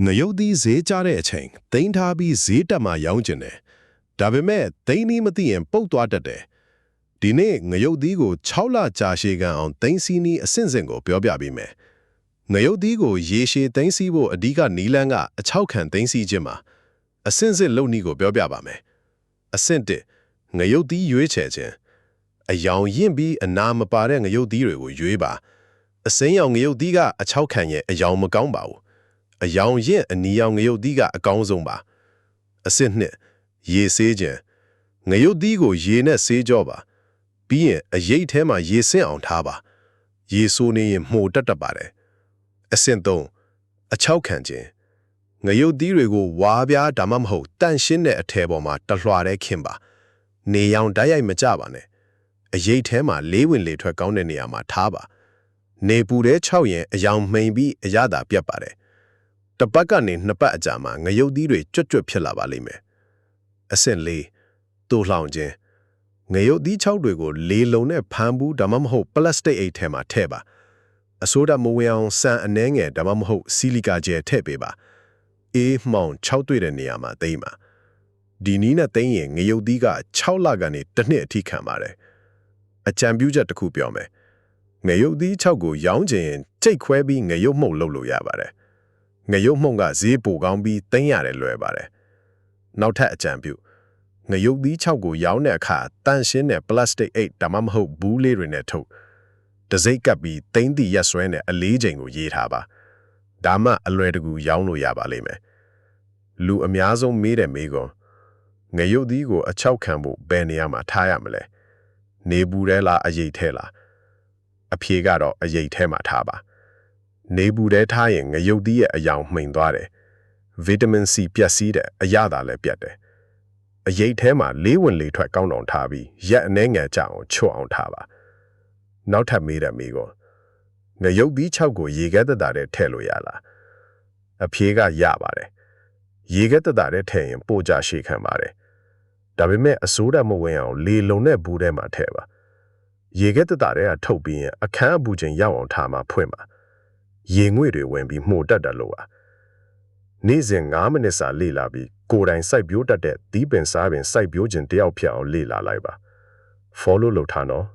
ငရုတ်သီးဈေးကျတဲ့အချိန်သိမ်းထားပြီးဈေးတက်မှရောင်းကျင်တယ်ဒါပေမဲ့သိမ်းနည်းမသိရင်ပုတ်သွားတတ်တယ်ဒီနေ့ငရုတ်သီးကို6လကြာရှည်ခံအောင်သိမ်းစီးနည်းအဆင့်ဆင့်ကိုပြောပြပေးမယ်ငရုတ်သီးကိုရေရှည်သိမ်းစီးဖို့အဓိကနီလန်းကအချောက်ခံသိမ်းစီးခြင်းမှာအဆင့်ဆင့်လုပ်နည်းကိုပြောပြပါမယ်အဆင့်1ငရုတ်သီးရွေးချယ်ခြင်းအယောင်ရင့်ပြီးအနာမပါတဲ့ငရုတ်သီးတွေကိုရွေးပါအစိမ်းရောင်ငရုတ်သီးကအချောက်ခံရဲ့အယောင်မကောင်းပါဘူးအယောင်ရင့်အနီရောင်ငရုတ်သီးကအကောင်းဆုံးပါအဆင့်2ရေဆေးခြင်းငရုတ်သီးကိုရေနဲ့ဆေးကြောပါပြီးရင်အရိပ်ထဲမှာရေဆင့်အောင်ထားပါရေဆိုးနေရင်မှုတတ်ပါတယ်အဆင့်3အချောက်ခံခြင်းငရုတ်သီးတွေကိုဝါပြားဒါမှမဟုတ်တန့်ရှင်းတဲ့အထည်ပေါ်မှာတလွှာတဲ့ခင်ပါနေရောင်ဓာတ်ရိုက်မကြပါနဲ့အရိပ်ထဲမှာလေးဝင်လေထွက်ကောင်းတဲ့နေရာမှာထားပါနေပူတဲ့6ရင်အယောင်မှိန်ပြီးအရသာပြတ်ပါတယ်တပတ်ကနေ2ပတ်အကြာမှာငရုတ်သီးတွေကြွတ်ဖြစ်လာပါလိမ့်မယ်အဆင့်4တိုးလှောင်ခြင်းငရုတ်သီး6တွေကိုလေလုံနဲ့ဖမ်းဘူးဒါမှမဟုတ်ပလတ်စတစ်အိတ်ထဲမှာထည့်ပါအဆိုးဓာတ်မဝင်အောင်ဆန်အနှဲငယ်ဒါမှမဟုတ်ဆီလီကာဂျယ်ထည့်ပေးပါအေးမှောင်6တွေ့တဲ့နေရာမှာသိမ်းပါဒီနည်းနဲ့သိမ်းရင်ငရုတ်သီးက6လကနေ1နှစ်အထိခံပါတယ်အကြံပြုချက်တစ်ခုပြောမယ်ငရုတ်သီး6ကိုရောင်းချင်ရင်ကြိတ်ခွဲပြီးငရုတ်မှုန့်လုပ်လို့ရပါတယ်ငရုတ်မှုန့်ကဈေးပိုကောင်းပြီးသိမ်းရတယ်လွယ်ပါတယ်နောက်ထပ်အကြံပြုငရုတ်သီး6ကိုရောင်းတဲ့အခါတန့်ရှင်းတဲ့ပလတ်စတစ်အိတ်ဒါမှမဟုတ်ဘူးလေးတွေနဲ့ထုတ်တစိမ့်ကပ်ပြီးသိမ်းသည့်ရက်စွဲနဲ့အလေးချိန်ကိုရေးထားပါဒါမှအလွယ်တကူရောင်းလို့ရပါလိမ့်မယ်လူအများဆုံးမေးတဲ့မေးခွန်းငရုတ်သီးကိုအချောက်ခံဖို့ဘယ်နေရာမှာထားရမလဲနေပူထဲလားအရိပ်ထဲလားအဖြေကတော့အရိပ်ထဲမှာထားပါနေပူထဲထားရင်ငရုတ်သီးရဲ့အယောင်မှိန်သွားတယ်ဗီတာမင်စီပျက်စီးတယ်အရသာလည်းပြတ်တယ်အရိပ်ထဲမှာလေးဝင်လေထွက်ကောင်းအောင်ထားပြီးရက်အနှဲငယ်ကြအောင်ချွတ်အောင်ထားပါနောက်ထပ်မေးတဲ့မေးခွန်းငရုတ်သီး6ကိုရေခဲသက်တာထဲထည့်လို့ရလားအဖြေကရပါတယ်ရေခဲသက်တာထဲထည့်ရင်ပိုကြရှည်ခံပါတယ်ဒါပေမဲ့အစိုးရမဝင်အောင်လေလုံတဲ့ဘူးထဲမှာထည့်ပါရေခဲသက်တာထဲကထုတ်ပြီးရင်အခန်းအပူချိန်ရောက်အောင်ထားမှဖွင့်ပါရေငွေ့တွေဝင်ပြီးမှုတက်တယ်လို့ပါနေ့စဉ်9မိနစ်စာလေ့လာပြီးကိုယ်တိုင်စိုက်ပျိုးတတ်တဲ့သီးပင်စားပင်စိုက်ပျိုးခြင်းတယောက်ဖြစ်အောင်လေ့လာလိုက်ပါ follow လုပ်ထားနော်